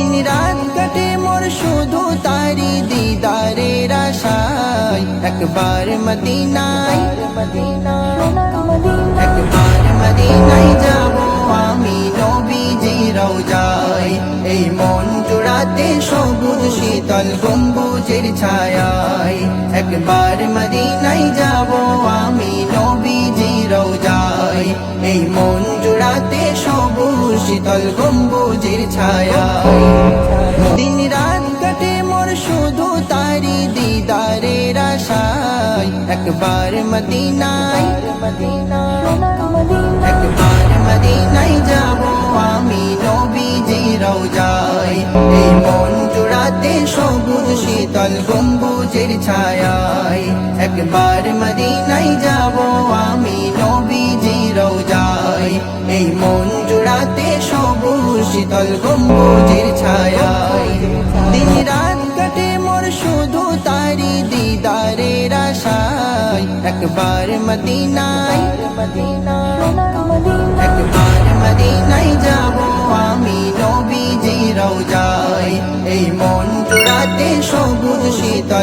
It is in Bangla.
দিন রাত কাটে মোর শুধু তারি দিদারের আশায় একবার মদিনায় একবার মদিনায় যাব আমি নবীজির রওজায় এই মন জোড়াতে সবুজ শীতল গম্বুজের ছায়ায় একবার মদিনায় যাব আমি নবীজির রওজায় এই মন জোড়াতে সবুজ শীতল গম্বুজের ছায়ায় দিন রাত কাটে মোর শুধু তারি দিদারের আশায় একবার মদিনায় একবার মদিনায় যাব আমি নবীজির রওজায় এই মন জোড়াতে সবুজ শীতল গম্বুজের ছায়ায় একবার মদিনায় যাব আমি নবীজির রওজায় এই মন জোড়াতে সবুজ শীতল গম্বুজের ছায়ায় দিন রাত কাটে মোর শুধু তারি দিদারের আশায় একবার মদিনায় একবার মদিনায় যাব আমি নবীজির রওজায় এই মন জোড়াতে সবুজ শীতল